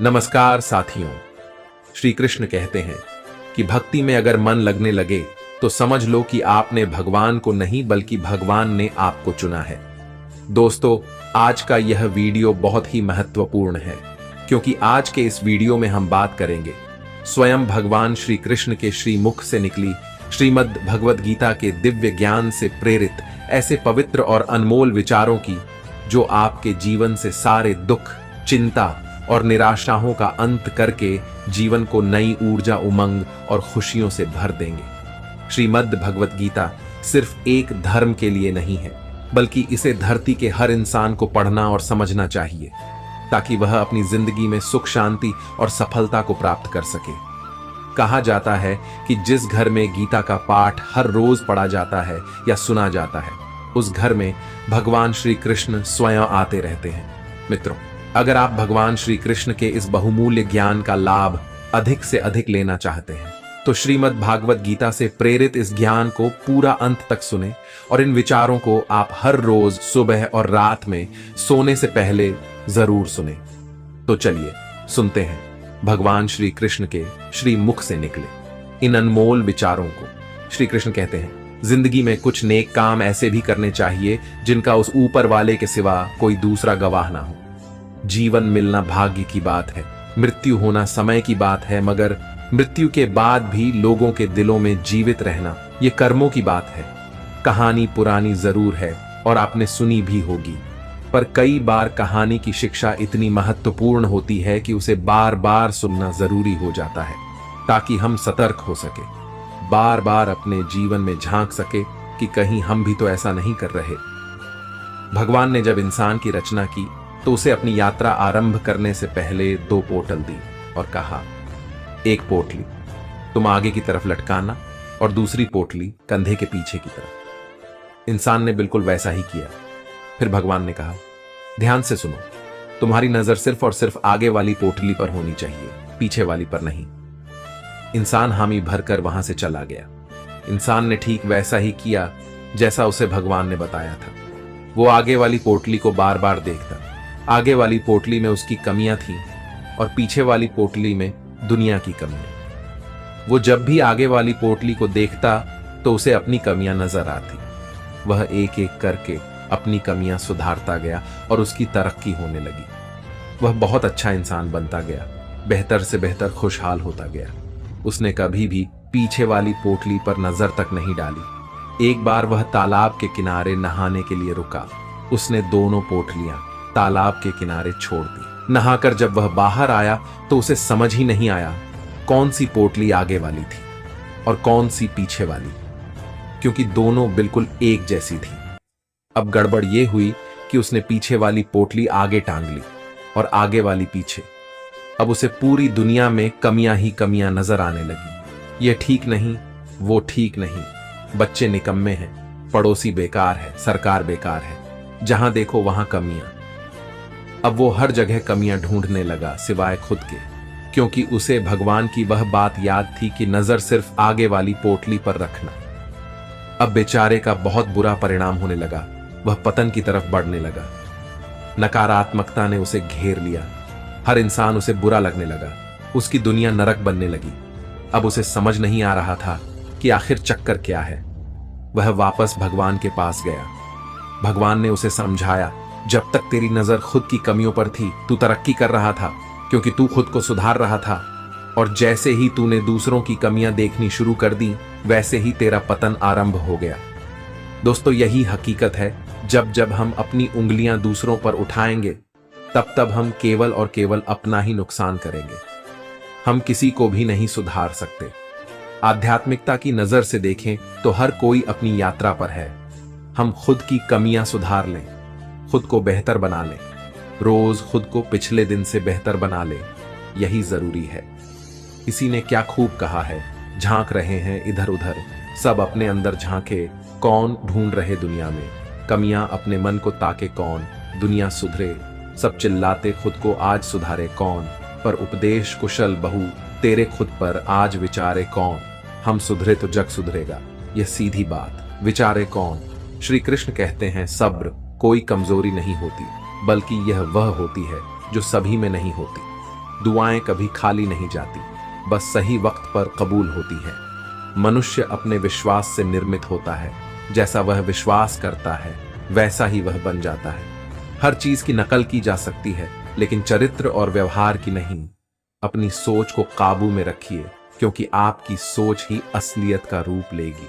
नमस्कार साथियों। श्री कृष्ण कहते हैं कि भक्ति में अगर मन लगने लगे तो समझ लो कि आपने भगवान को नहीं बल्कि भगवान ने आपको चुना है। दोस्तों, आज का यह वीडियो बहुत ही महत्वपूर्ण है क्योंकि आज के इस वीडियो में हम बात करेंगे स्वयं भगवान श्री कृष्ण के श्रीमुख से निकली श्रीमद् भगवद गीता के दिव्य ज्ञान से प्रेरित ऐसे पवित्र और अनमोल विचारों की जो आपके जीवन से सारे दुख, चिंता और निराशाओं का अंत करके जीवन को नई ऊर्जा, उमंग और खुशियों से भर देंगे। श्रीमद् भगवद गीता सिर्फ एक धर्म के लिए नहीं है, बल्कि इसे धरती के हर इंसान को पढ़ना और समझना चाहिए ताकि वह अपनी जिंदगी में सुख, शांति और सफलता को प्राप्त कर सके। कहा जाता है कि जिस घर में गीता का पाठ हर रोज पढ़ा जाता है या सुना जाता है, उस घर में भगवान श्री कृष्ण स्वयं आते रहते हैं। मित्रों, अगर आप भगवान श्री कृष्ण के इस बहुमूल्य ज्ञान का लाभ अधिक से अधिक लेना चाहते हैं तो श्रीमद् भागवत गीता से प्रेरित इस ज्ञान को पूरा अंत तक सुने और इन विचारों को आप हर रोज सुबह और रात में सोने से पहले जरूर सुने। तो चलिए सुनते हैं भगवान श्री कृष्ण के श्रीमुख से निकले इन अनमोल विचारों को। श्री कृष्ण कहते हैं, जिंदगी में कुछ नेक काम ऐसे भी करने चाहिए जिनका उस ऊपर वाले के सिवा कोई दूसरा गवाह ना हो। जीवन मिलना भाग्य की बात है, मृत्यु होना समय की बात है, मगर मृत्यु के बाद भी लोगों के दिलों में जीवित रहना ये कर्मों की बात है। कहानी पुरानी जरूर है और आपने सुनी भी होगी, पर कई बार कहानी की शिक्षा इतनी महत्वपूर्ण होती है कि उसे बार बार सुनना जरूरी हो जाता है ताकि हम सतर्क हो सके, बार बार अपने जीवन में झांक सके कि कहीं हम भी तो ऐसा नहीं कर रहे। भगवान ने जब इंसान की रचना की तो उसे अपनी यात्रा आरंभ करने से पहले 2 पोटल दी और कहा, एक पोटली तुम आगे की तरफ लटकाना और दूसरी पोटली कंधे के पीछे की तरफ। इंसान ने बिल्कुल वैसा ही किया। फिर भगवान ने कहा, ध्यान से सुनो, तुम्हारी नजर सिर्फ और सिर्फ आगे वाली पोटली पर होनी चाहिए, पीछे वाली पर नहीं। इंसान हामी भरकर वहां से चला गया। इंसान ने ठीक वैसा ही किया जैसा उसे भगवान ने बताया था। वो आगे वाली पोटली को बार बार देखता। आगे वाली पोटली में उसकी कमियां थीं और पीछे वाली पोटली में दुनिया की कमियां। वो जब भी आगे वाली पोटली को देखता तो उसे अपनी कमियां नजर आती। वह एक एक करके अपनी कमियां सुधारता गया और उसकी तरक्की होने लगी। वह बहुत अच्छा इंसान बनता गया, बेहतर से बेहतर खुशहाल होता गया। उसने कभी भी पीछे वाली पोटली पर नजर तक नहीं डाली। एक बार वह तालाब के किनारे नहाने के लिए रुका। उसने दोनों पोटलियां तालाब के किनारे छोड़ दी। नहाकर जब वह बाहर आया तो उसे समझ ही नहीं आया कौन सी पोटली आगे वाली थी और कौन सी पीछे वाली, क्योंकि दोनों बिल्कुल एक जैसी थी। अब गड़बड़ यह हुई कि उसने पीछे वाली पोटली आगे टांग ली और आगे वाली पीछे। अब उसे पूरी दुनिया में कमियां ही कमियां नजर आने लगी। ये ठीक नहीं, वो ठीक नहीं, बच्चे निकम्मे हैं, पड़ोसी बेकार है, सरकार बेकार है, जहां देखो वहां कमियां। अब वो हर जगह कमियां ढूंढने लगा सिवाय खुद के, क्योंकि उसे भगवान की वह बात याद थी कि नजर सिर्फ आगे वाली पोटली पर रखना। अब बेचारे का बहुत बुरा परिणाम होने लगा। वह पतन की तरफ बढ़ने लगा। नकारात्मकता ने उसे घेर लिया। हर इंसान उसे बुरा लगने लगा। उसकी दुनिया नरक बनने लगी। अब उसे समझ नहीं आ रहा था कि आखिर चक्कर क्या है। वह वापस भगवान के पास गया। भगवान ने उसे समझाया, जब तक तेरी नजर खुद की कमियों पर थी तू तरक्की कर रहा था क्योंकि तू खुद को सुधार रहा था, और जैसे ही तूने दूसरों की कमियां देखनी शुरू कर दी वैसे ही तेरा पतन आरंभ हो गया। दोस्तों, यही हकीकत है। जब जब हम अपनी उंगलियां दूसरों पर उठाएंगे तब तब हम केवल और केवल अपना ही नुकसान करेंगे। हम किसी को भी नहीं सुधार सकते। आध्यात्मिकता की नजर से देखें तो हर कोई अपनी यात्रा पर है। हम खुद की कमियां सुधार लें, खुद को बेहतर बना लें, रोज खुद को पिछले दिन से बेहतर बना लें, यही जरूरी है। किसी ने क्या खूब कहा है, झांक रहे हैं इधर उधर, सब अपने अंदर झांके, कौन ढूंढ रहे दुनिया में कमियां, अपने मन को ताके कौन, दुनिया सुधरे, सब चिल्लाते खुद को आज सुधारे कौन, पर उपदेश कुशल बहु तेरे खुद पर आज विचारे कौन, हम सुधरे तो जग सुधरेगा, यह सीधी बात, विचारे कौन। श्री कृष्ण कहते हैं, सब्र कोई कमजोरी नहीं होती, बल्कि यह वह होती है जो सभी में नहीं होती। दुआएं कभी खाली नहीं जाती, बस सही वक्त पर कबूल होती है। मनुष्य अपने विश्वास से निर्मित होता है, जैसा वह विश्वास करता है वैसा ही वह बन जाता है। हर चीज की नकल की जा सकती है, लेकिन चरित्र और व्यवहार की नहीं। अपनी सोच को काबू में रखिए, क्योंकि आपकी सोच ही असलियत का रूप लेगी।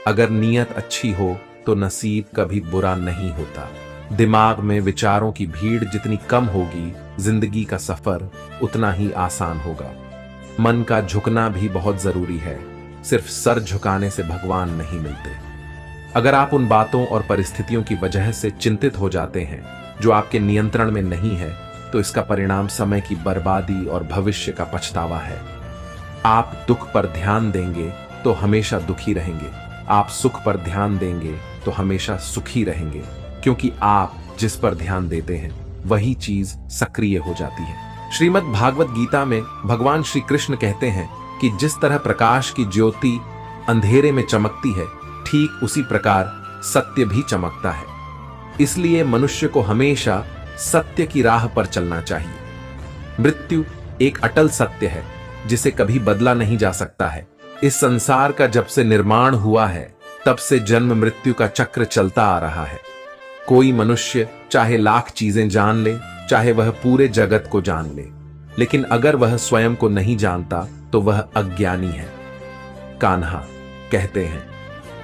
अगर नीयत अच्छी हो तो नसीब कभी बुरा नहीं होता। दिमाग में विचारों की भीड़ जितनी कम होगी, जिंदगी का सफर उतना ही आसान होगा। मन का झुकना भी बहुत जरूरी है, सिर्फ सर झुकाने से भगवान नहीं मिलते। अगर आप उन बातों और परिस्थितियों की वजह से चिंतित हो जाते हैं जो आपके नियंत्रण में नहीं है, तो इसका परिणाम समय की बर्बादी और भविष्य का पछतावा है। आप दुख पर ध्यान देंगे तो हमेशा दुखी रहेंगे, आप सुख पर ध्यान देंगे तो हमेशा सुखी रहेंगे, क्योंकि आप जिस पर ध्यान देते हैं वही चीज सक्रिय हो जाती है। श्रीमद् भागवत गीता में भगवान श्री कृष्ण कहते हैं कि जिस तरह प्रकाश की ज्योति अंधेरे में चमकती है, ठीक उसी प्रकार सत्य भी चमकता है। इसलिए मनुष्य को हमेशा सत्य की राह पर चलना चाहिए। मृत्यु एक अटल सत्य है जिसे कभी बदला नहीं जा सकता है। इस संसार का जब से निर्माण हुआ है, तब से जन्म मृत्यु का चक्र चलता आ रहा है। कोई मनुष्य चाहे लाख चीजें जान ले, चाहे वह पूरे जगत को जान ले, लेकिन अगर वह स्वयं को नहीं जानता तो वह अज्ञानी है। कान्हा कहते हैं,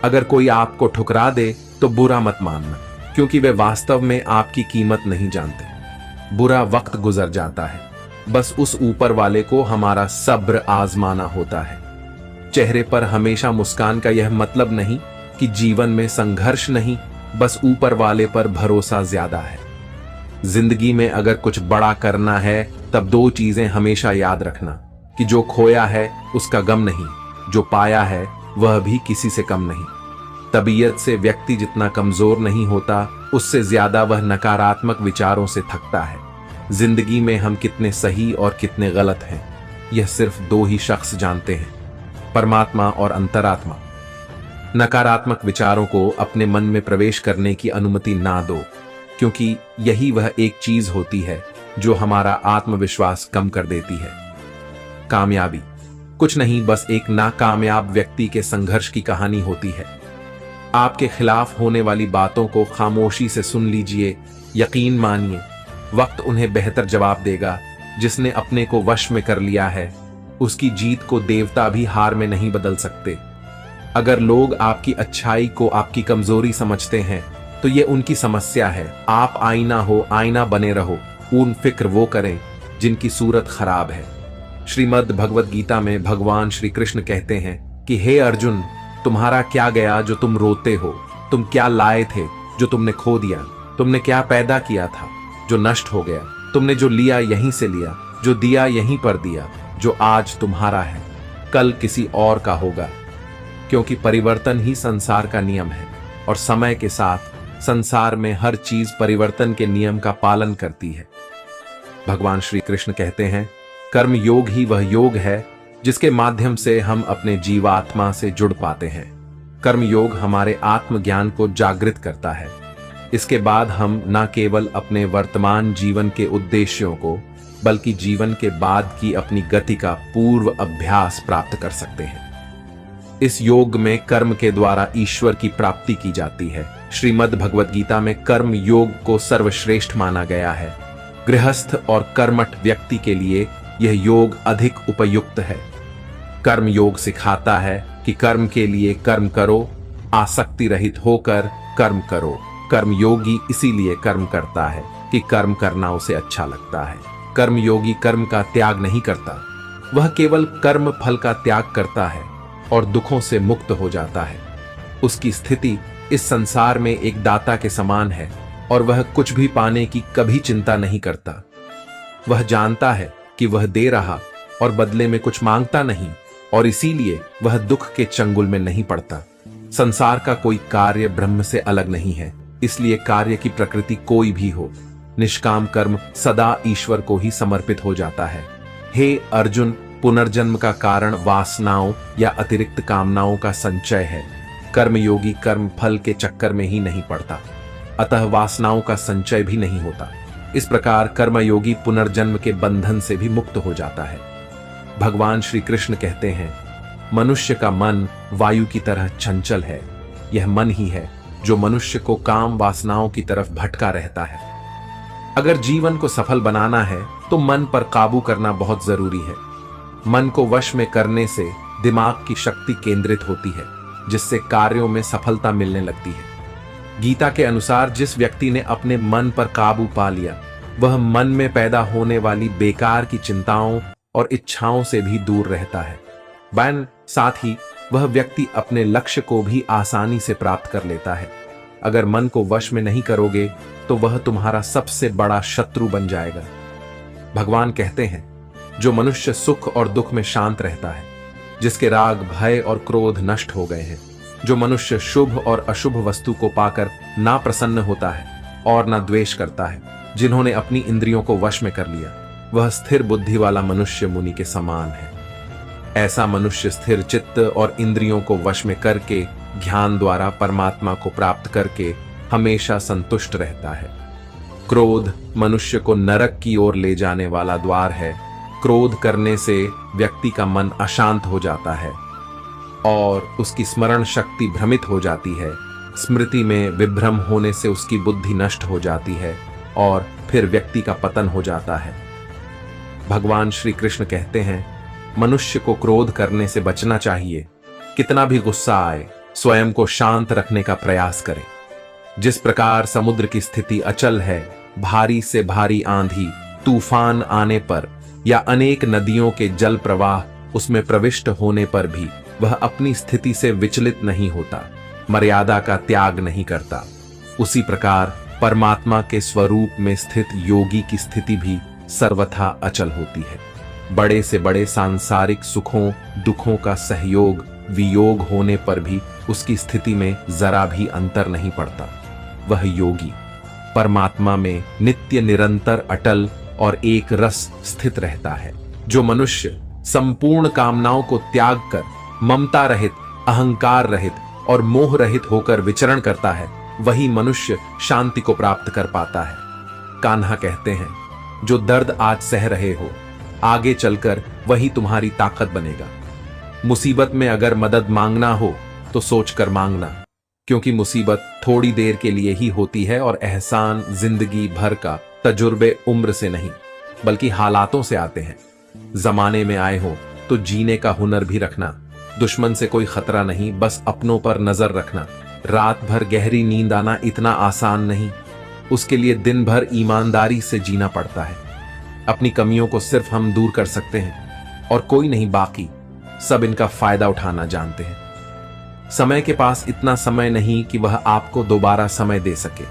अगर कोई आपको ठुकरा दे तो बुरा मत मानना, क्योंकि वे वास्तव में आपकी कीमत नहीं जानते। बुरा वक्त गुजर जाता है, बस उस ऊपर वाले को हमारा सब्र आजमाना होता है। चेहरे पर हमेशा मुस्कान का यह मतलब नहीं कि जीवन में संघर्ष नहीं, बस ऊपर वाले पर भरोसा ज्यादा है। जिंदगी में अगर कुछ बड़ा करना है, तब दो चीजें हमेशा याद रखना कि जो खोया है उसका गम नहीं, जो पाया है वह भी किसी से कम नहीं। तबीयत से व्यक्ति जितना कमजोर नहीं होता, उससे ज्यादा वह नकारात्मक विचारों से थकता है। जिंदगी में हम कितने सही और कितने गलत हैं, यह सिर्फ दो ही शख्स जानते हैं, परमात्मा और अंतरात्मा। नकारात्मक विचारों को अपने मन में प्रवेश करने की अनुमति ना दो, क्योंकि यही वह एक चीज होती है जो हमारा आत्मविश्वास कम कर देती है। कामयाबी कुछ नहीं, बस एक नाकामयाब व्यक्ति के संघर्ष की कहानी होती है। आपके खिलाफ होने वाली बातों को खामोशी से सुन लीजिए, यकीन मानिए वक्त उन्हें बेहतर जवाब देगा। जिसने अपने को वश में कर लिया है, उसकी जीत को देवता भी हार में नहीं बदल सकते। अगर लोग आपकी अच्छाई को आपकी कमजोरी समझते हैं, तो ये उनकी समस्या है। आप आईना हो, आईना बने रहो। उन फिक्र वो करें जिनकी सूरत खराब है। श्रीमद् भगवत गीता में भगवान श्री कृष्ण कहते हैं कि हे अर्जुन, तुम्हारा क्या गया जो तुम रोते हो? तुम क्या लाए थे जो तुमने खो दिया? तुमने क्या पैदा किया था जो नष्ट हो गया? तुमने जो लिया यहीं से लिया, जो दिया यहीं पर दिया। जो आज तुम्हारा है, कल किसी और का होगा, क्योंकि परिवर्तन ही संसार का नियम है। और समय के साथ संसार में हर चीज परिवर्तन के नियम का पालन करती है। भगवान श्री कृष्ण कहते हैं, कर्म योग ही वह योग है जिसके माध्यम से हम अपने जीवात्मा से जुड़ पाते हैं। कर्म योग हमारे आत्मज्ञान को जागृत करता है। इसके बाद हम न केवल अपने वर्तमान जीवन के उद्देश्यों को, बल्कि जीवन के बाद की अपनी गति का पूर्व अभ्यास प्राप्त कर सकते हैं। इस योग में कर्म के द्वारा ईश्वर की प्राप्ति की जाती है। श्रीमद् भगवत गीता में कर्म योग को सर्वश्रेष्ठ माना गया है। गृहस्थ और कर्मठ व्यक्ति के लिए यह योग अधिक उपयुक्त है। कर्म योग सिखाता है कि कर्म के लिए कर्म करो, आसक्ति रहित होकर कर्म करो। कर्म योगी इसीलिए कर्म करता है कि कर्म करना उसे अच्छा लगता है। कर्म योगी कर्म का त्याग नहीं करता, वह केवल कर्म फल का त्याग करता है और दुखों से मुक्त हो जाता है। उसकी स्थिति इस संसार में एक दाता के समान है और वह कुछ भी पाने की कभी चिंता नहीं करता। वह जानता है कि वह दे रहा और बदले में कुछ मांगता नहीं, और इसीलिए वह दुख के चंगुल में नहीं पड़ता। संसार का कोई कार्य ब्रह्म से अलग नहीं है, इसलिए कार्य की प्रकृति कोई भी हो, निष्काम कर्म सदा ईश्वर को ही समर्पित हो जाता है। हे अर्जुन, पुनर्जन्म का कारण वासनाओं या अतिरिक्त कामनाओं का संचय है। कर्मयोगी कर्म फल के चक्कर में ही नहीं पड़ता, अतः वासनाओं का संचय भी नहीं होता। इस प्रकार कर्मयोगी पुनर्जन्म के बंधन से भी मुक्त हो जाता है। भगवान श्री कृष्ण कहते हैं, मनुष्य का मन वायु की तरह चंचल है। यह मन ही है जो मनुष्य को काम वासनाओं की तरफ भटका रहता है। अगर जीवन को सफल बनाना है तो मन पर काबू करना बहुत जरूरी है। मन को वश में करने से दिमाग की शक्ति केंद्रित होती है, जिससे कार्यों में सफलता मिलने लगती है। गीता के अनुसार जिस व्यक्ति ने अपने मन पर काबू पा लिया, वह मन में पैदा होने वाली बेकार की चिंताओं और इच्छाओं से भी दूर रहता है। साथ ही वह व्यक्ति अपने लक्ष्य को भी आसानी से प्राप्त कर लेता है। अगर मन को वश में नहीं करोगे तो वह तुम्हारा सबसे बड़ा शत्रु बन जाएगा। भगवान कहते हैं, जो मनुष्य सुख और दुख में शांत रहता है, जिसके राग, भय और क्रोध नष्ट हो गए हैं, जो मनुष्य शुभ और अशुभ वस्तु को पाकर ना प्रसन्न होता है और ना द्वेष करता है, जिन्होंने अपनी इंद्रियों को वश में कर लिया, वह स्थिर बुद्धि वाला मनुष्य मुनि के समान है। ऐसा मनुष्य स्थिर चित्त और इंद्रियों को वश में करके ज्ञान द्वारा परमात्मा को प्राप्त करके हमेशा संतुष्ट रहता है। क्रोध मनुष्य को नरक की ओर ले जाने वाला द्वार है। क्रोध करने से व्यक्ति का मन अशांत हो जाता है और उसकी स्मरण शक्ति भ्रमित हो जाती है। स्मृति में विभ्रम होने से उसकी बुद्धि नष्ट हो जाती है और फिर व्यक्ति का पतन हो जाता है। भगवान श्री कृष्ण कहते हैं, मनुष्य को क्रोध करने से बचना चाहिए। कितना भी गुस्सा आए, स्वयं को शांत रखने का प्रयास करें। जिस प्रकार समुद्र की स्थिति अचल है, भारी से भारी आंधी, तूफान आने पर या अनेक नदियों के जल प्रवाह उसमें प्रविष्ट होने पर भी वह अपनी स्थिति से विचलित नहीं होता, मर्यादा का त्याग नहीं करता, उसी प्रकार परमात्मा के स्वरूप में स्थित योगी की स्थिति भी सर्वथा अचल होती है। बड़े से बड़े सांसारिक सुखों दुखों का सहयोग वियोग होने पर भी उसकी स्थिति में जरा भी अंतर नहीं पड़ता। वह योगी परमात्मा में नित्य निरंतर अटल और एक रस स्थित रहता है। जो मनुष्य संपूर्ण कामनाओं को त्याग कर ममता रहित, अहंकार रहित और मोह रहित होकर विचरण करता है, वही मनुष्य शांति को प्राप्त कर पाता है। कान्हा कहते हैं, जो दर्द आज सह रहे हो, आगे चलकर वही तुम्हारी ताकत बनेगा। मुसीबत में अगर मदद मांगना हो तो सोचकर मांगना, क्योंकि मुसीबत थोड़ी देर के लिए ही होती है और एहसान जिंदगी भर का तजुर्बे उम्र से नहीं बल्कि हालातों से आते हैं। जमाने में आए हो तो जीने का हुनर भी रखना। दुश्मन से कोई खतरा नहीं, बस अपनों पर नजर रखना। रात भर गहरी नींद आना इतना आसान नहीं, उसके लिए दिन भर ईमानदारी से जीना पड़ता है। अपनी कमियों को सिर्फ हम दूर कर सकते हैं और कोई नहीं, बाकी सब इनका फायदा उठाना जानते हैं। समय के पास इतना समय नहीं कि वह आपको दोबारा समय दे सके।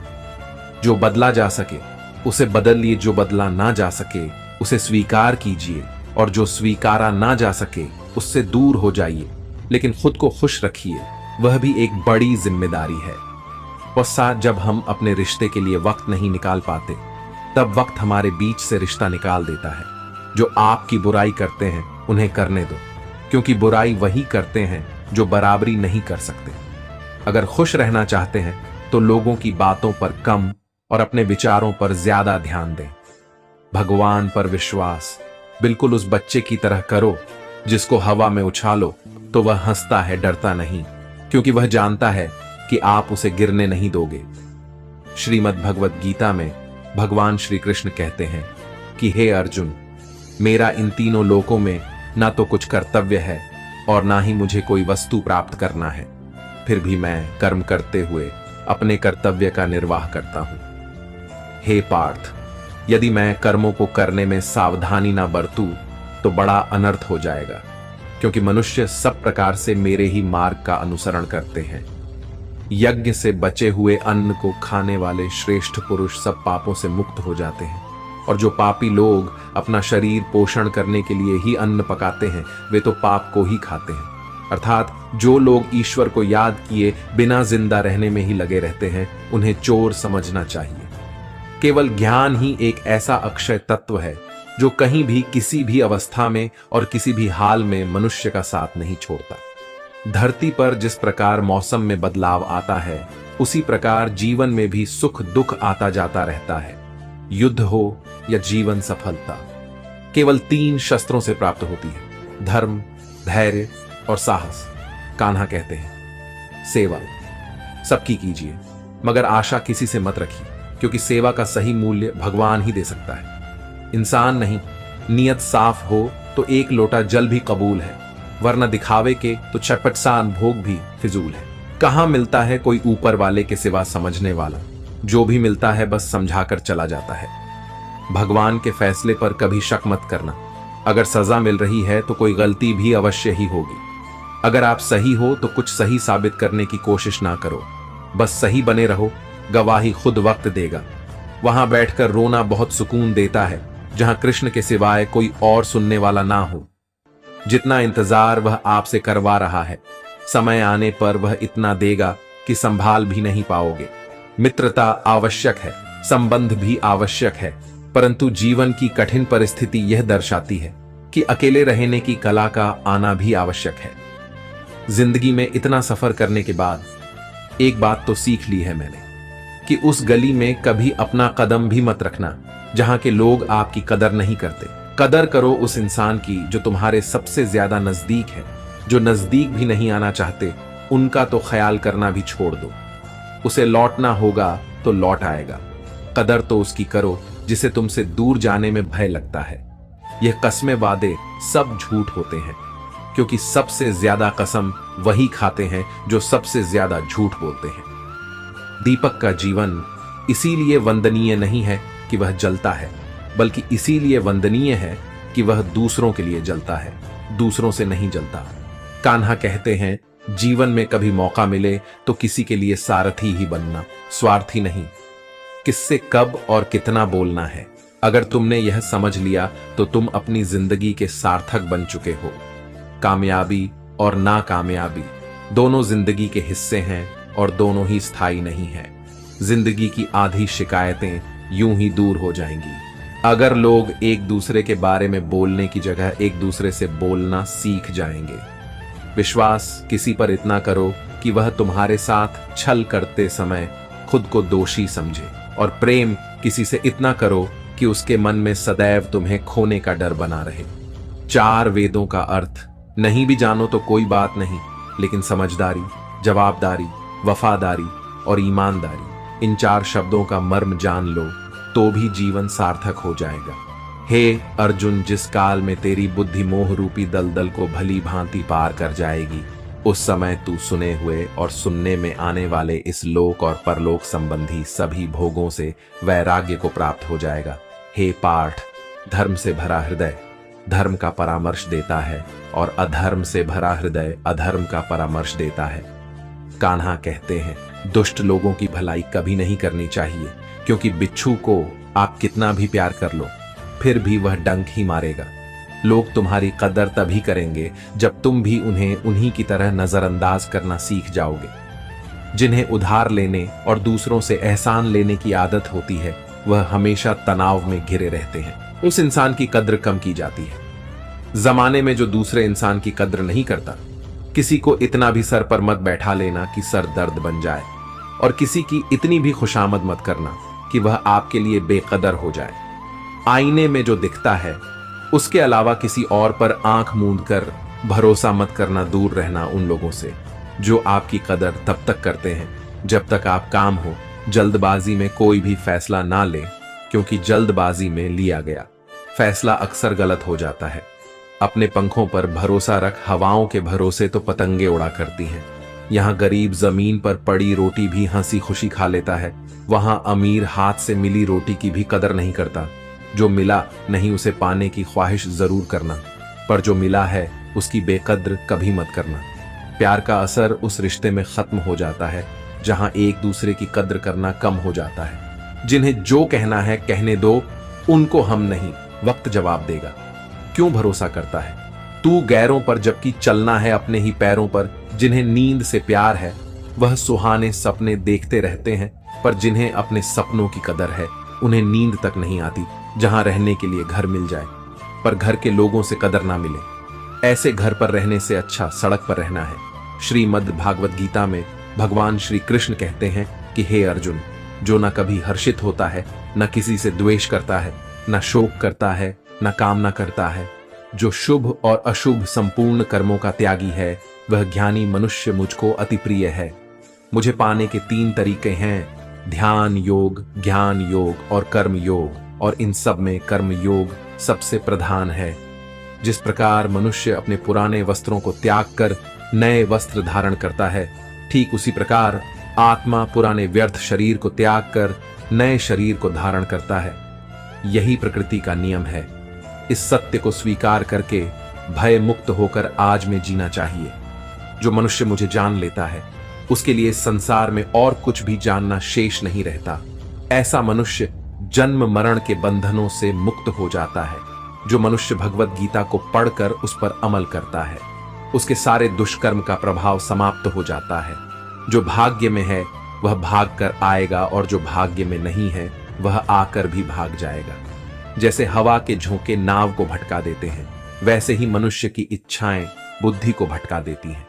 जो बदला जा सके उसे बदल लिए, जो बदला ना जा सके उसे स्वीकार कीजिए और जो स्वीकारा ना जा सके उससे दूर हो जाइए। लेकिन खुद को खुश रखिए, वह भी एक बड़ी जिम्मेदारी है। वह जब हम अपने रिश्ते के लिए वक्त नहीं निकाल पाते, तब वक्त हमारे बीच से रिश्ता निकाल देता है। जो आपकी बुराई करते हैं उन्हें करने दो, क्योंकि बुराई वही करते हैं जो बराबरी नहीं कर सकते। अगर खुश रहना चाहते हैं तो लोगों की बातों पर कम और अपने विचारों पर ज्यादा ध्यान दें। भगवान पर विश्वास बिल्कुल उस बच्चे की तरह करो जिसको हवा में उछालो तो वह हंसता है, डरता नहीं, क्योंकि वह जानता है कि आप उसे गिरने नहीं दोगे। श्रीमद् भगवत गीता में भगवान श्री कृष्ण कहते हैं कि हे अर्जुन, मेरा इन तीनों लोकों में ना तो कुछ कर्तव्य है और ना ही मुझे कोई वस्तु प्राप्त करना है, फिर भी मैं कर्म करते हुए अपने कर्तव्य का निर्वाह करता हूं। हे पार्थ, यदि मैं कर्मों को करने में सावधानी ना बरतूं तो बड़ा अनर्थ हो जाएगा, क्योंकि मनुष्य सब प्रकार से मेरे ही मार्ग का अनुसरण करते हैं। यज्ञ से बचे हुए अन्न को खाने वाले श्रेष्ठ पुरुष सब पापों से मुक्त हो जाते हैं, और जो पापी लोग अपना शरीर पोषण करने के लिए ही अन्न पकाते हैं, वे तो पाप को ही खाते हैं। अर्थात जो लोग ईश्वर को याद किए बिना जिंदा रहने में ही लगे रहते हैं, उन्हें चोर समझना चाहिए। केवल ज्ञान ही एक ऐसा अक्षय तत्व है जो कहीं भी, किसी भी अवस्था में और किसी भी हाल में मनुष्य का साथ नहीं छोड़ता। धरती पर जिस प्रकार मौसम में बदलाव आता है, उसी प्रकार जीवन में भी सुख दुख आता जाता रहता है। युद्ध हो या जीवन सफलता, केवल 3 शस्त्रों से प्राप्त होती है, धर्म, धैर्य और साहस। कान्हा कहते हैं, सेवा सबकी कीजिए, मगर आशा किसी से मत रखिए, क्योंकि सेवा का सही मूल्य भगवान ही दे सकता है, इंसान नहीं। नियत साफ हो तो 1 लोटा जल भी कबूल है, वरना दिखावे के तो चटपट सा अनुभोग भी फिजूल है। कहां मिलता है कोई ऊपर वाले के सिवा समझने वाला, जो भी मिलता है बस समझाकर चला जाता है। भगवान के फैसले पर कभी शक मत करना, अगर सजा मिल रही है तो कोई गलती भी अवश्य ही होगी। अगर आप सही हो तो कुछ सही साबित करने की कोशिश ना करो, बस सही बने रहो, गवाही खुद वक्त देगा। वहां बैठकर रोना बहुत सुकून देता है, जहां कृष्ण के सिवाय कोई और सुनने वाला ना हो। जितना इंतजार वह आपसे करवा रहा है, समय आने पर वह इतना देगा कि संभाल भी नहीं पाओगे। मित्रता आवश्यक है, संबंध भी आवश्यक है, परंतु जीवन की कठिन परिस्थिति यह दर्शाती है कि अकेले रहने की कला का आना भी आवश्यक है। जिंदगी में इतना सफर करने के बाद एक बात तो सीख ली है मैंने, कि उस गली में कभी अपना कदम भी मत रखना जहां के लोग आपकी कदर नहीं करते। कदर करो उस इंसान की जो तुम्हारे सबसे ज्यादा नजदीक है। जो नजदीक भी नहीं आना चाहते, उनका तो ख्याल करना भी छोड़ दो। उसे लौटना होगा तो लौट आएगा। कदर तो उसकी करो जिसे तुमसे दूर जाने में भय लगता है। यह कस्में वादे सब झूठ होते हैं, क्योंकि सबसे ज्यादा कसम वही खाते हैं जो सबसे ज्यादा झूठ बोलते हैं। दीपक का जीवन इसीलिए वंदनीय नहीं है कि वह जलता है, बल्कि इसीलिए वंदनीय है कि वह दूसरों के लिए जलता है, दूसरों से नहीं जलता। कान्हा कहते हैं, जीवन में कभी मौका मिले तो किसी के लिए सारथी ही बनना, स्वार्थी नहीं। किससे कब और कितना बोलना है, अगर तुमने यह समझ लिया तो तुम अपनी जिंदगी के सार्थक बन चुके हो। कामयाबी और नाकामयाबी दोनों जिंदगी के हिस्से हैं और दोनों ही स्थायी नहीं है। जिंदगी की आधी शिकायतें यूं ही दूर हो जाएंगी अगर लोग एक दूसरे के बारे में बोलने की जगह एक दूसरे से बोलना सीख जाएंगे। विश्वास किसी पर इतना करो कि वह तुम्हारे साथ छल करते समय खुद को दोषी समझे, और प्रेम किसी से इतना करो कि उसके मन में सदैव तुम्हें खोने का डर बना रहे। 4 वेदों का अर्थ नहीं भी जानो तो कोई बात नहीं, लेकिन समझदारी, जवाबदारी, वफादारी और ईमानदारी, इन 4 शब्दों का मर्म जान लो तो भी जीवन सार्थक हो जाएगा। हे अर्जुन, जिस काल में तेरी बुद्धि मोह रूपी दलदल को भली भांति पार कर जाएगी, उस समय तू सुने हुए और सुनने में आने वाले इस लोक और परलोक संबंधी सभी भोगों से वैराग्य को प्राप्त हो जाएगा। हे पाठ, धर्म से भरा हृदय धर्म का परामर्श देता है, और अधर्म से भरा हृदय अधर्म का परामर्श देता है। कान्हा कहते हैं, दुष्ट लोगों की भलाई कभी नहीं करनी चाहिए, क्योंकि बिच्छू को आप कितना भी प्यार कर लो, फिर भी वह डंक ही मारेगा। लोग तुम्हारी कदर तभी करेंगे जब तुम भी उन्हें उन्हीं की तरह नजरअंदाज करना सीख जाओगे। जिन्हें उधार लेने और दूसरों से एहसान लेने की आदत होती है, वह हमेशा तनाव में घिरे रहते हैं। उस इंसान की कद्र कम की जाती है। जमाने में जो दूसरे इंसान की कद्र नहीं करता, किसी को इतना भी सर पर मत बैठा लेना कि सर दर्द बन जाए, और किसी की इतनी भी खुशामद मत करना कि वह आपके लिए बेकदर हो जाए। आईने में जो दिखता है, उसके अलावा किसी और पर आंख मूंद कर भरोसा मत करना। दूर रहना उन लोगों से जो आपकी कदर तब तक करते हैं जब तक आप काम हो। जल्दबाजी में कोई भी फैसला ना ले, क्योंकि जल्दबाजी में लिया गया फैसला अक्सर गलत हो जाता है। अपने पंखों पर भरोसा रख, हवाओं के भरोसे तो पतंगे उड़ा करती हैं। यहाँ गरीब जमीन पर पड़ी रोटी भी हंसी खुशी खा लेता है, वहां अमीर हाथ से मिली रोटी की भी कदर नहीं करता। जो मिला नहीं उसे पाने की ख्वाहिश जरूर करना, पर जो मिला है उसकी बेकद्र कभी मत करना। प्यार का असर उस रिश्ते में खत्म हो जाता है जहां एक दूसरे की कद्र करना कम हो जाता है। जिन्हें जो कहना है कहने दो, उनको हम नहीं, वक्त जवाब देगा। क्यों भरोसा करता है तू गैरों पर, जबकि चलना है अपने ही पैरों पर। जिन्हें नींद से प्यार है वह सुहाने सपने देखते रहते हैं, पर जिन्हें अपने सपनों की कदर है उन्हें नींद तक नहीं आती। जहां रहने के लिए घर मिल जाए पर घर के लोगों से कदर ना मिले, ऐसे घर पर रहने से अच्छा सड़क पर रहना है। श्रीमद् भागवत गीता में भगवान श्री कृष्ण कहते हैं कि हे अर्जुन, जो न कभी हर्षित होता है, न किसी से द्वेष करता है, न शोक करता है, न कामना करता है, जो शुभ और अशुभ संपूर्ण कर्मों का त्यागी है, वह ज्ञानी मनुष्य मुझको अति प्रिय है। मुझे पाने के 3 तरीके हैं, ध्यान योग, ज्ञान योग और कर्म योग, और इन सब में कर्म योग सबसे प्रधान है। जिस प्रकार मनुष्य अपने पुराने वस्त्रों को त्याग कर नए वस्त्र धारण करता है, ठीक उसी प्रकार आत्मा पुराने व्यर्थ शरीर को त्याग कर नए शरीर को धारण करता है। यही प्रकृति का नियम है। इस सत्य को स्वीकार करके भय मुक्त होकर आज में जीना चाहिए। जो मनुष्य मुझे जान लेता है, उसके लिए संसार में और कुछ भी जानना शेष नहीं रहता। ऐसा मनुष्य जन्म मरण के बंधनों से मुक्त हो जाता है। जो मनुष्य भगवत गीता को पढ़कर उस पर अमल करता है, उसके सारे दुष्कर्म का प्रभाव समाप्त हो जाता है। जो भाग्य में है वह भाग कर आएगा, और जो भाग्य में नहीं है वह आकर भी भाग जाएगा। जैसे हवा के झोंके नाव को भटका देते हैं, वैसे ही मनुष्य की इच्छाएं बुद्धि को भटका देती हैं।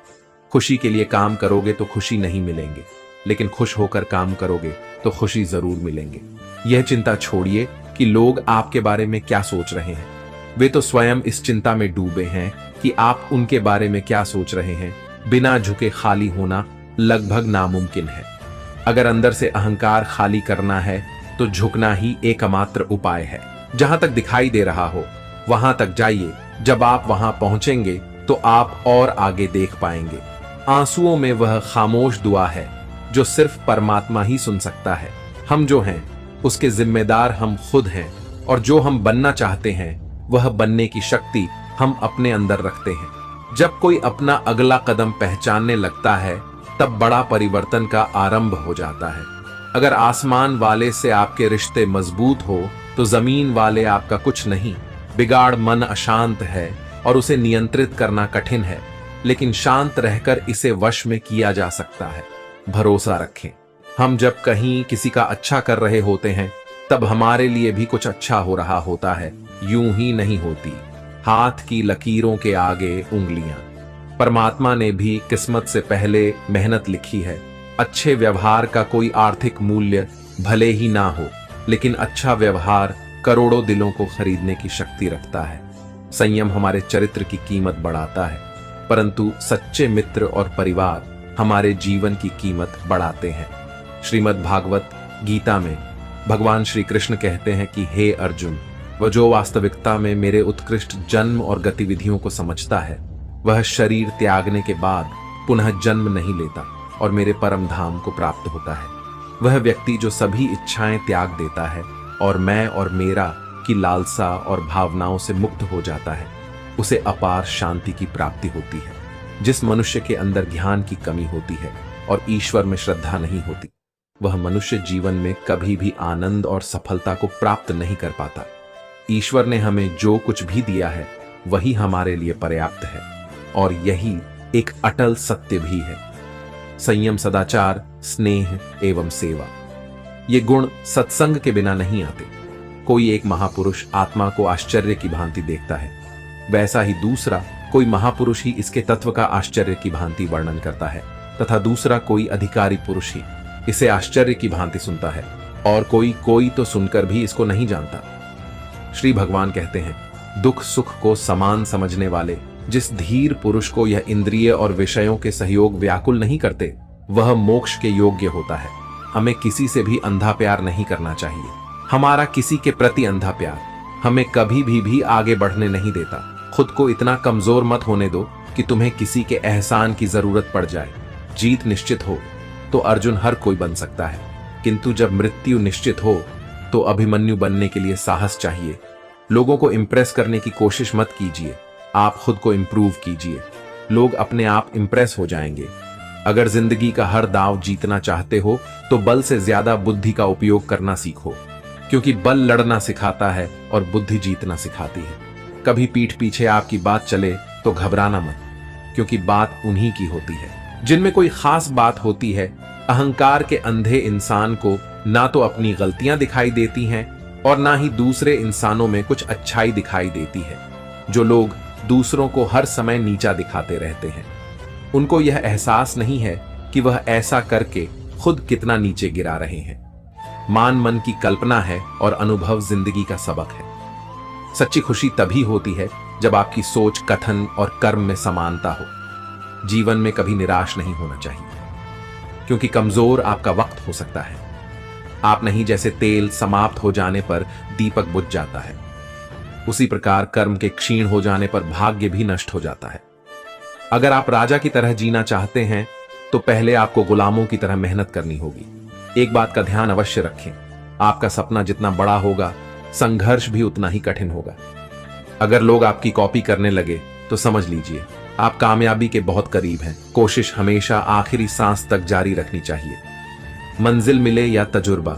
खुशी के लिए काम करोगे तो खुशी नहीं मिलेंगे, लेकिन खुश होकर काम करोगे तो खुशी जरूर मिलेंगे। यह चिंता छोड़िए कि लोग आपके बारे में क्या सोच रहे हैं। वे तो स्वयं इस चिंता में डूबे हैं कि आप उनके बारे में क्या सोच रहे हैं। बिना झुके खाली होना लगभग नामुमकिन है। अगर अंदर से अहंकार खाली करना है तो झुकना ही एकमात्र उपाय है। जहां तक दिखाई दे रहा हो वहां तक जाइए। जब आप वहां पहुंचेंगे तो आप और आगे देख पाएंगे। आंसुओं में वह खामोश दुआ है जो सिर्फ परमात्मा ही सुन सकता है। हम जो हैं उसके जिम्मेदार हम खुद हैं, और जो हम बनना चाहते हैं वह बनने की शक्ति हम अपने अंदर रखते हैं। जब कोई अपना अगला कदम पहचानने लगता है तब बड़ा परिवर्तन का आरंभ हो जाता है। अगर आसमान वाले से आपके रिश्ते मजबूत हो तो जमीन वाले आपका कुछ नहीं। बिगाड़ मन अशांत है और उसे नियंत्रित करना कठिन है, लेकिन शांत रहकर इसे वश में किया जा सकता है। भरोसा रखें। हम जब कहीं किसी का अच्छा कर रहे होते हैं तब हमारे लिए भी कुछ अच्छा हो रहा होता है। यूं ही नहीं होती हाथ की लकीरों के आगे उंगलियां। परमात्मा ने भी किस्मत से पहले मेहनत लिखी है। अच्छे व्यवहार का कोई आर्थिक मूल्य भले ही ना हो, लेकिन अच्छा व्यवहार करोड़ों दिलों को खरीदने की शक्ति रखता है। संयम हमारे चरित्र की कीमत बढ़ाता है, परंतु सच्चे मित्र और परिवार हमारे जीवन की कीमत बढ़ाते हैं। श्रीमद् भागवत गीता में भगवान श्री कृष्ण कहते हैं कि हे अर्जुन, वह जो वास्तविकता में मेरे उत्कृष्ट जन्म और गतिविधियों को समझता है, वह शरीर त्यागने के बाद पुनः जन्म नहीं लेता और मेरे परम धाम को प्राप्त होता है। वह व्यक्ति जो सभी इच्छाएं त्याग देता है और मैं और मेरा की लालसा और भावनाओं से मुक्त हो जाता है, उसे अपार शांति की प्राप्ति होती है। जिस मनुष्य के अंदर ज्ञान की कमी होती है और ईश्वर में श्रद्धा नहीं होती, वह मनुष्य जीवन में कभी भी आनंद और सफलता को प्राप्त नहीं कर पाता। ईश्वर ने हमें जो कुछ भी दिया है वही हमारे लिए पर्याप्त है, और यही एक अटल सत्य भी है। संयम, सदाचार, स्नेह एवं सेवा, ये गुण सत्संग के बिना नहीं आते। कोई एक महापुरुष आत्मा को आश्चर्य की भांति देखता है, वैसा ही दूसरा कोई महापुरुष ही इसके तत्व का आश्चर्य की भांति वर्णन करता है, तथा दूसरा कोई अधिकारी पुरुष ही इसे आश्चर्य की भांति सुनता है, और कोई तो सुनकर भी इसको नहीं जानता। श्री भगवान कहते हैं, दुख सुख को समान समझने वाले जिस धीर पुरुष को यह इंद्रिय और विषयों के सहयोग व्याकुल नहीं करते, वह मोक्ष के योग्य होता है। हमें किसी से भी अंधा प्यार नहीं करना चाहिए। हमारा किसी के प्रति अंधा प्यार हमें कभी भी आगे बढ़ने नहीं देता। खुद को इतना कमजोर मत होने दो कि तुम्हें किसी के एहसान की जरूरत पड़ जाए। जीत निश्चित हो तो अर्जुन हर कोई बन सकता है, किंतु जब मृत्यु निश्चित हो तो अभिमन्यु बनने के लिए साहस चाहिए। लोगों को इंप्रेस करने की कोशिश मत कीजिए, आप खुद को इंप्रूव कीजिए। लोग अपने आप इंप्रेस हो जाएंगे। अगर जिंदगी का हर दांव जीतना चाहते हो तो बल से ज्यादा बुद्धि का उपयोग करना सीखो, क्योंकि बल लड़ना सिखाता है और बुद्धि जीतना सिखाती है। कभी पीठ पीछे आपकी बात चले तो घबराना मत, क्योंकि बात उन्हीं की होती है जिनमें कोई खास बात होती है। अहंकार के अंधे इंसान को ना तो अपनी गलतियां दिखाई देती हैं और ना ही दूसरे इंसानों में कुछ अच्छाई दिखाई देती है। जो लोग दूसरों को हर समय नीचा दिखाते रहते हैं, उनको यह एहसास नहीं है कि वह ऐसा करके खुद कितना नीचे गिरा रहे हैं। मान मन की कल्पना है और अनुभव जिंदगी का सबक है। सच्ची खुशी तभी होती है जब आपकी सोच, कथन और कर्म में समानता हो। जीवन में कभी निराश नहीं होना चाहिए, क्योंकि कमजोर आपका वक्त हो सकता है। आप नहीं, जैसे तेल समाप्त हो जाने पर दीपक बुझ जाता है, उसी प्रकार कर्म के क्षीण हो जाने पर भाग्य भी नष्ट हो जाता है। अगर आप राजा की तरह जीना चाहते हैं तो पहले आपको गुलामों की तरह मेहनत करनी होगी। एक बात का ध्यान अवश्य रखें, आपका सपना जितना बड़ा होगा, संघर्ष भी उतना ही कठिन होगा। अगर लोग आपकी कॉपी करने लगे तो समझ लीजिए आप कामयाबी के बहुत करीब हैं। कोशिश हमेशा आखिरी सांस तक जारी रखनी चाहिए। मंजिल मिले या तजुर्बा,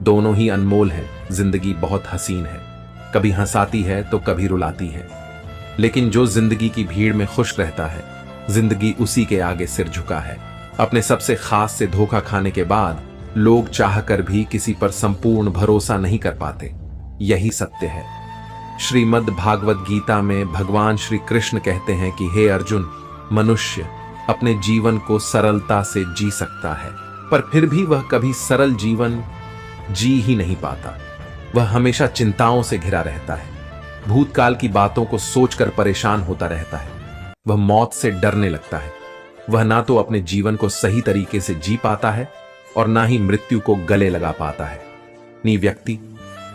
दोनों ही अनमोल है। जिंदगी बहुत हसीन है, कभी हंसाती है तो कभी रुलाती है, लेकिन जो जिंदगी की भीड़ में खुश रहता है, जिंदगी उसी के आगे सिर झुका है। अपने सबसे खास से धोखा खाने के बाद लोग चाहकर भी किसी पर संपूर्ण भरोसा नहीं कर पाते। यही सत्य है। श्रीमद् भागवत गीता में भगवान श्री कृष्ण कहते हैं कि हे अर्जुन, मनुष्य अपने जीवन को सरलता से जी सकता है, पर फिर भी वह कभी सरल जीवन जी ही नहीं पाता। वह हमेशा चिंताओं से घिरा रहता है, भूतकाल की बातों को सोचकर परेशान होता रहता है। वह मौत से डरने लगता है। वह ना तो अपने जीवन को सही तरीके से जी पाता है और ना ही मृत्यु को गले लगा पाता है। नी व्यक्ति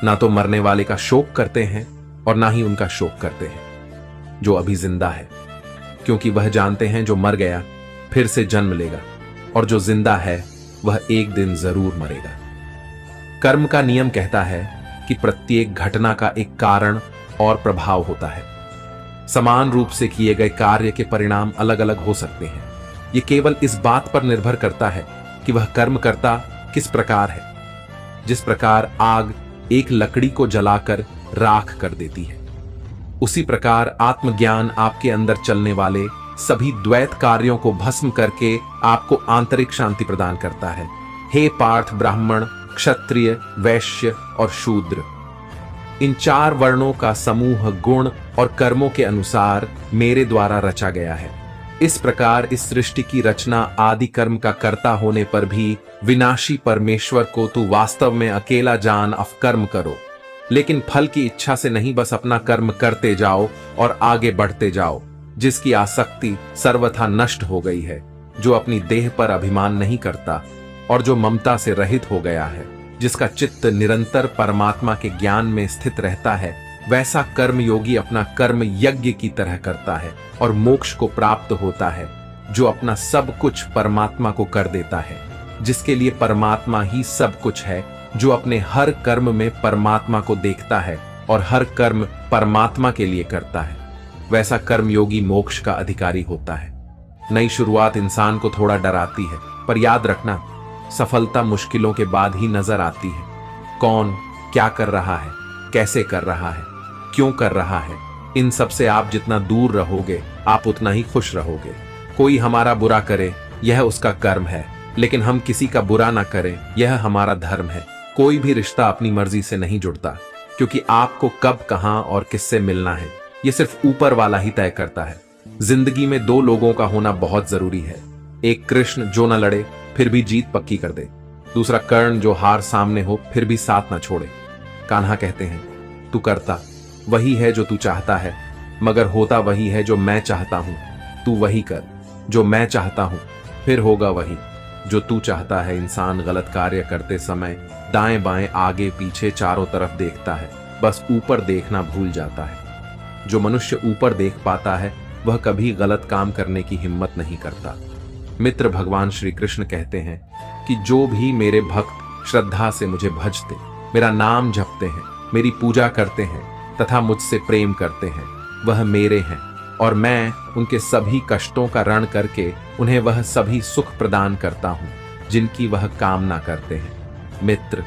ना तो मरने वाले का शोक करते हैं और ना ही उनका शोक करते हैं जो अभी जिंदा है, क्योंकि वह जानते हैं जो मर गया फिर से जन्म लेगा और जो जिंदा है वह एक दिन जरूर मरेगा। कर्म का नियम कहता है कि प्रत्येक घटना का एक कारण और प्रभाव होता है। समान रूप से किए गए कार्य के परिणाम अलग अलग हो सकते हैं। यह केवल इस बात पर निर्भर करता है कि वह कर्म करता किस प्रकार है। जिस प्रकार आग एक लकड़ी को जलाकर राख कर देती है, उसी प्रकार आत्मज्ञान आपके अंदर चलने वाले सभी द्वैत कार्यों को भस्म करके आपको आंतरिक शांति प्रदान करता है। हे पार्थ, ब्राह्मण, क्षत्रिय, वैश्य और शूद्र, इन 4 वर्णों का समूह गुण और कर्मों के अनुसार मेरे द्वारा रचा गया है। इस प्रकार इस सृष्टि की रचना आदि कर्म का कर्ता होने पर भी विनाशी परमेश्वर को तू वास्तव में अकेला जान, अवकर्म करो, लेकिन फल की इच्छा से नहीं, बस अपना कर्म करते जाओ और आगे बढ़ते जाओ। जिसकी आसक्ति सर्वथा नष्ट हो गई है, जो अपनी देह पर अभिमान नहीं करता और जो ममता से रहित हो गया है, जिसका चित्त निरंतर परमात्मा के ज्ञान में स्थित रहता है, वैसा कर्म योगी अपना कर्म यज्ञ की तरह करता है और मोक्ष को प्राप्त होता है। जो अपना सब कुछ परमात्मा को कर देता है, जिसके लिए परमात्मा ही सब कुछ है, जो अपने हर कर्म में परमात्मा को देखता है और हर कर्म परमात्मा के लिए करता है, वैसा कर्मयोगी मोक्ष का अधिकारी होता है। नई शुरुआत इंसान को थोड़ा डराती है, पर याद रखना, सफलता मुश्किलों के बाद ही नजर आती है। कौन क्या कर रहा है, कैसे कर रहा है, क्यों कर रहा है, इन सब से आप जितना दूर रहोगे आप उतना ही खुश रहोगे। कोई हमारा बुरा करे यह उसका कर्म है, लेकिन हम किसी का बुरा ना करें यह हमारा धर्म है। कोई भी रिश्ता अपनी मर्जी से नहीं जुड़ता, क्योंकि आपको कब, कहां और किससे मिलना है यह सिर्फ ऊपर वाला ही तय करता है। जिंदगी में 2 लोगों का होना बहुत जरूरी है। एक कृष्ण जो न लड़े फिर भी जीत पक्की कर दे, दूसरा कर्ण जो हार सामने हो फिर भी साथ न छोड़े। कान्हा कहते हैं, तू करता वही है जो तू चाहता है, मगर होता वही है जो मैं चाहता हूं। तू वही कर जो मैं चाहता हूं, फिर होगा वही जो तू चाहता है। इंसान गलत कार्य करते समय दाएं बाएं आगे पीछे चारों तरफ देखता है, बस ऊपर देखना भूल जाता है। जो मनुष्य ऊपर देख पाता है वह कभी गलत काम करने की हिम्मत नहीं करता। मित्र भगवान श्री कृष्ण कहते हैं कि जो भी मेरे भक्त श्रद्धा से मुझे भजते, मेरा नाम जपते हैं, मेरी पूजा करते हैं तथा मुझसे प्रेम करते हैं, वह मेरे हैं और मैं उनके सभी कष्टों का ऋण करके उन्हें वह सभी सुख प्रदान करता हूं जिनकी वह कामना करते हैं। मित्र,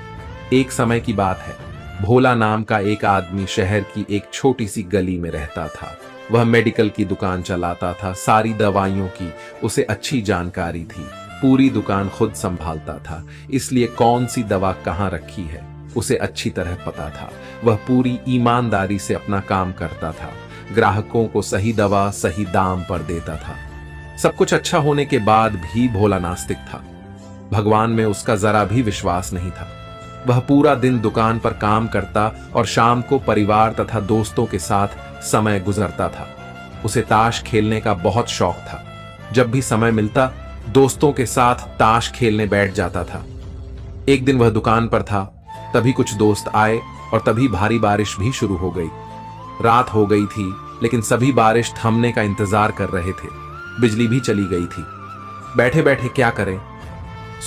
एक समय की बात है, भोला नाम का एक आदमी शहर की एक छोटी सी गली में रहता था। वह मेडिकल की दुकान चलाता था। सारी दवाइयों की उसे अच्छी जानकारी थी। पूरी दुकान खुद संभालता था, इसलिए कौन सी दवा कहाँ रखी है उसे अच्छी तरह पता था। वह पूरी ईमानदारी से अपना काम करता था, ग्राहकों को सही दवा सही दाम पर देता था। सब कुछ अच्छा होने के बाद भी भोला नास्तिक था। भगवान में उसका जरा भी विश्वास नहीं था। वह पूरा दिन दुकान पर काम करता और शाम को परिवार तथा दोस्तों के साथ समय गुजरता था। उसे ताश खेलने का बहुत शौक था। जब भी समय मिलता दोस्तों के साथ ताश खेलने बैठ जाता था। एक दिन वह दुकान पर था, तभी कुछ दोस्त आए और तभी भारी बारिश भी शुरू हो गई। रात हो गई थी, लेकिन सभी बारिश थमने का इंतजार कर रहे थे। बिजली भी चली गई थी। बैठे बैठे क्या करें,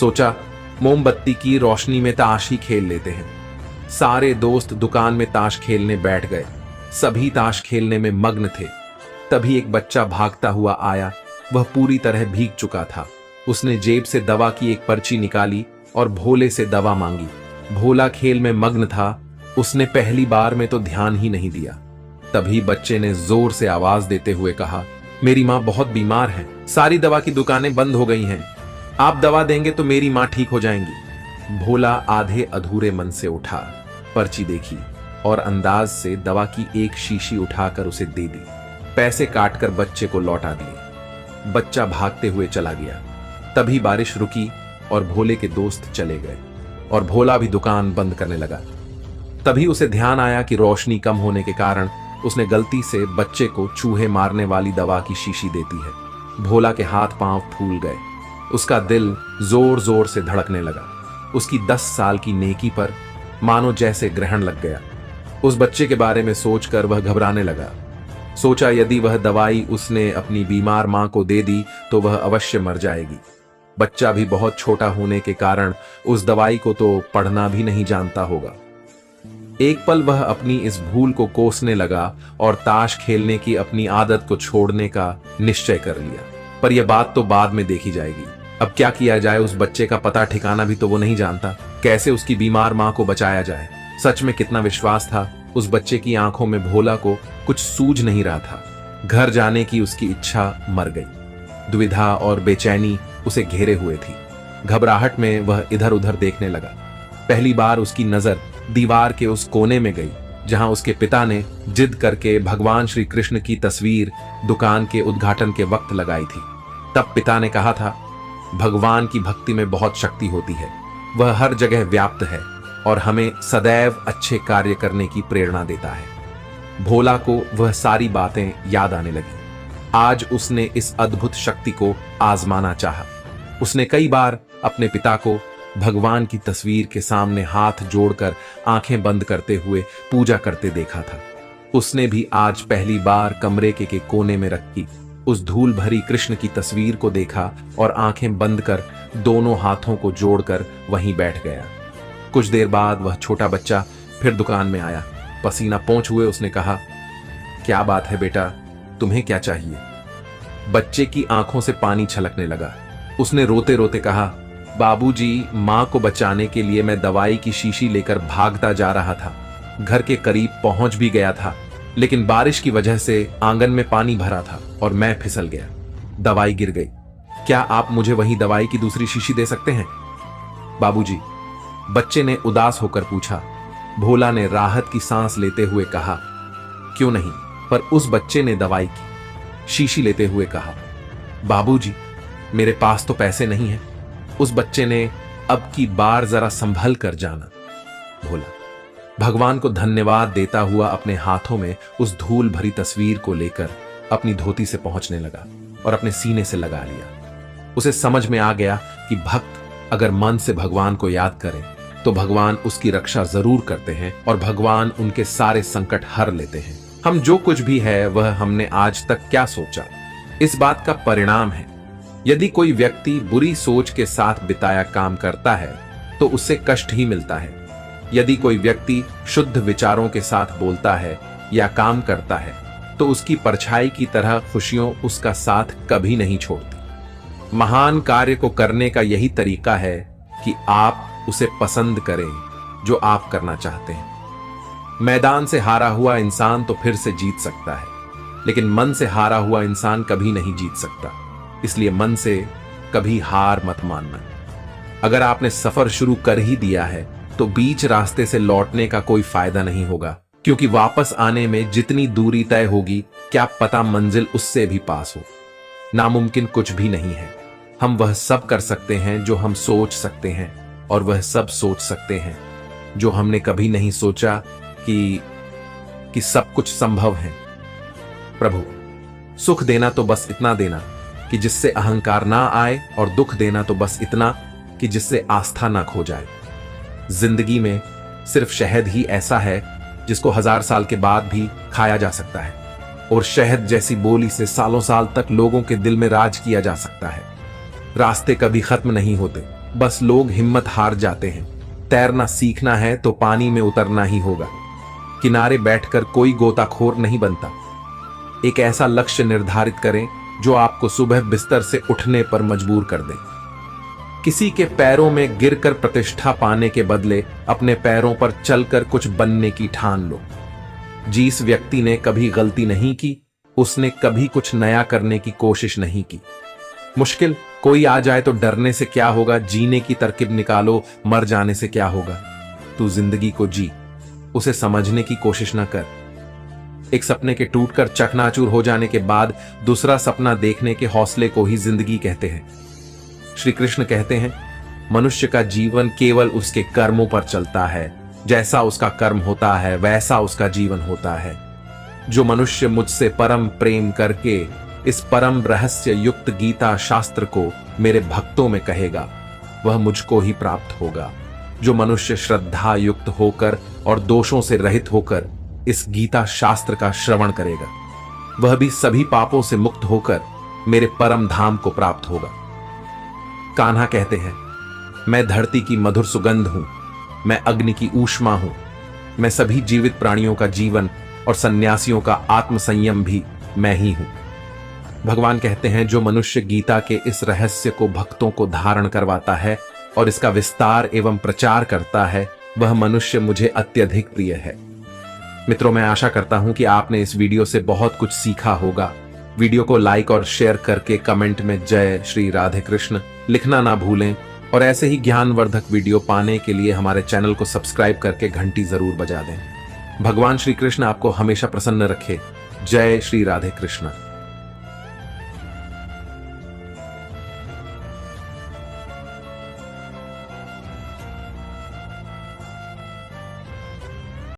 सोचा मोमबत्ती की रोशनी में ताश ही खेल लेते हैं। सारे दोस्त दुकान में ताश खेलने बैठ गए। सभी ताश खेलने में मग्न थे। तभी एक बच्चा भागता हुआ आया। वह पूरी तरह भीग चुका था। उसने जेब से दवा की एक पर्ची निकाली और भोले से दवा मांगी। भोला खेल में मग्न था। उसने पहली बार में तो ध्यान ही नहीं दिया। तभी बच्चे ने जोर से आवाज देते हुए कहा, मेरी माँ बहुत बीमार है, सारी दवा की दुकानें बंद हो गई हैं। आप दवा देंगे तो मेरी माँ ठीक हो जाएंगी। भोला आधे अधूरे मन से उठा, पर्ची देखी और अंदाज से दवा की एक शीशी उठाकर उसे दे दी। पैसे काटकर बच्चे को लौटा दिए। बच्चा भागते हुए चला गया। तभी बारिश रुकी और भोले के दोस्त चले गए और भोला भी दुकान बंद करने लगा। तभी उसे ध्यान आया कि रोशनी कम होने के कारण उसने गलती से बच्चे को चूहे मारने वाली दवा की शीशी देती है। भोला के हाथ पांव फूल गए। उसका दिल जोर जोर से धड़कने लगा। उसकी 10 साल की नेकी पर मानो जैसे ग्रहण लग गया। उस बच्चे के बारे में सोचकर वह घबराने लगा। सोचा यदि वह दवाई उसने अपनी बीमार मां को दे दी तो वह अवश्य मर जाएगी। बच्चा भी बहुत छोटा होने के कारण उस दवाई को तो पढ़ना भी नहीं जानता होगा। एक पल वह अपनी इस भूल को कोसने लगा और ताश खेलने की अपनी आदत को छोड़ने का निश्चय कर लिया। पर यह बात तो बाद में देखी जाएगी। अब क्या किया जाए, उस बच्चे का पता ठिकाना भी तो वो नहीं जानता। कैसे उसकी बीमार मां को बचाया जाए। सच में कितना विश्वास था उस बच्चे की आंखों में। भोला को कुछ सूझ नहीं रहा था। घर जाने की उसकी इच्छा मर गई। दुविधा और बेचैनी उसे घेरे हुए थी। घबराहट में वह इधर उधर देखने लगा। पहली बार उसकी नजर दीवार के उस कोने में गई जहां उसके पिता ने जिद करके भगवान श्री कृष्ण की तस्वीर दुकान के उद्घाटन के वक्त लगाई थी। तब पिता ने कहा था, भगवान की भक्ति में बहुत शक्ति होती है। वह हर जगह व्याप्त है और हमें सदैव अच्छे कार्य करने की प्रेरणा देता है। भोला को वह सारी बातें याद आने लगी। आज उसने इस अद्भुत शक्ति को आजमाना चाहा। उसने कई बार अपने पिता को भगवान की तस्वीर के सामने हाथ जोड़कर आंखें बंद करते हुए पूजा करते देखा था। उसने भी आज पहली बार कमरे के कोने में रखी उस धूल भरी कृष्ण की तस्वीर को देखा और आंखें बंद कर दोनों हाथों को जोड़कर वहीं बैठ गया। कुछ देर बाद वह छोटा बच्चा फिर दुकान में आया। पसीना पोंछ हुए उसने कहा, क्या बात है बेटा, तुम्हें क्या चाहिए? बच्चे की आंखों से पानी छलकने लगा। उसने रोते रोते कहा, बाबूजी, मां को बचाने के लिए मैं दवाई की शीशी लेकर भागता जा रहा था। घर के करीब पहुंच भी गया था, लेकिन बारिश की वजह से आंगन में पानी भरा था और मैं फिसल गया। दवाई गिर गई। क्या आप मुझे वही दवाई की दूसरी शीशी दे सकते हैं? बाबूजी, बच्चे ने उदास होकर पूछा। भोला ने राहत की सांस लेते हुए कहा, क्यों नहीं? पर उस बच्चे ने दवाई की शीशी लेते हुए कहा, बाबूजी, मेरे पास तो पैसे नहीं हैं। उस बच्चे ने अब की बार जरा संभल कर जाना। भोला भगवान को धन्यवाद देता हुआ अपने हाथों में उस धूल भरी तस्वीर को लेकर अपनी धोती से पहुंचने लगा और अपने सीने से लगा लिया। उसे समझ में आ गया कि भक्त अगर मन से भगवान को याद करे तो भगवान उसकी रक्षा जरूर करते हैं और भगवान उनके सारे संकट हर लेते हैं। हम जो कुछ भी है वह हमने आज तक क्या सोचा, इस बात का परिणाम है। यदि कोई व्यक्ति बुरी सोच के साथ बिताया काम करता है तो उससे कष्ट ही मिलता है। यदि कोई व्यक्ति शुद्ध विचारों के साथ बोलता है या काम करता है तो उसकी परछाई की तरह खुशियों उसका साथ कभी नहीं छोड़ती। महान कार्य को करने का यही तरीका है कि आप उसे पसंद करें जो आप करना चाहते हैं। मैदान से हारा हुआ इंसान तो फिर से जीत सकता है, लेकिन मन से हारा हुआ इंसान कभी नहीं जीत सकता। इसलिए मन से कभी हार मत मानना। अगर आपने सफर शुरू कर ही दिया है तो बीच रास्ते से लौटने का कोई फायदा नहीं होगा, क्योंकि वापस आने में जितनी दूरी तय होगी क्या पता मंजिल उससे भी पास हो। नामुमकिन कुछ भी नहीं है। हम वह सब कर सकते हैं जो हम सोच सकते हैं और वह सब सोच सकते हैं जो हमने कभी नहीं सोचा कि सब कुछ संभव है। प्रभु, सुख देना तो बस इतना देना कि जिससे अहंकार ना आए, और दुख देना तो बस इतना कि जिससे आस्था ना खो जाए। जिंदगी में सिर्फ शहद ही ऐसा है जिसको 1000 साल के बाद भी खाया जा सकता है, और शहद जैसी बोली से सालों साल तक लोगों के दिल में राज किया जा सकता है। रास्ते कभी खत्म नहीं होते, बस लोग हिम्मत हार जाते हैं। तैरना सीखना है तो पानी में उतरना ही होगा। किनारे बैठकर कोई गोताखोर नहीं बनता। एक ऐसा लक्ष्य निर्धारित करें जो आपको सुबह बिस्तर से उठने पर मजबूर कर दे। किसी के पैरों में गिरकर प्रतिष्ठा पाने के बदले अपने पैरों पर चलकर कुछ बनने की ठान लो। जिस व्यक्ति ने कभी गलती नहीं की, उसने कभी कुछ नया करने की कोशिश नहीं की। मुश्किल कोई आ जाए तो डरने से क्या होगा, जीने की तरकीब निकालो, मर जाने से क्या होगा। तू जिंदगी को जी, उसे समझने की कोशिश न कर। एक सपने के टूटकर चकनाचूर हो जाने के बाद दूसरा सपना देखने के हौसले को ही जिंदगी कहते हैं। श्री कृष्ण कहते हैं, मनुष्य का जीवन केवल उसके कर्मों पर चलता है। जैसा उसका कर्म होता है वैसा उसका जीवन होता है। जो मनुष्य मुझसे परम प्रेम करके इस परम रहस्य युक्त गीता शास्त्र को मेरे भक्तों में कहेगा, वह मुझको ही प्राप्त होगा। जो मनुष्य श्रद्धा युक्त होकर और दोषों से रहित होकर इस गीता शास्त्र का श्रवण करेगा, वह भी सभी पापों से मुक्त होकर मेरे परम धाम को प्राप्त होगा। कान्हा कहते हैं, मैं धरती की मधुर सुगंध हूं, मैं अग्नि की ऊष्मा हूं, मैं सभी जीवित प्राणियों का जीवन और सन्यासियों का आत्मसंयम भी मैं ही हूं। भगवान कहते हैं, जो मनुष्य गीता के इस रहस्य को भक्तों को धारण करवाता है और इसका विस्तार एवं प्रचार करता है, वह मनुष्य मुझे अत्यधिक प्रिय है। मित्रों, मैं आशा करता हूं कि आपने इस वीडियो से बहुत कुछ सीखा होगा। वीडियो को लाइक और शेयर करके कमेंट में जय श्री राधे कृष्ण लिखना ना भूलें, और ऐसे ही ज्ञानवर्धक वीडियो पाने के लिए हमारे चैनल को सब्सक्राइब करके घंटी जरूर बजा दें। भगवान श्री कृष्ण आपको हमेशा प्रसन्न रखे। जय श्री राधे कृष्ण।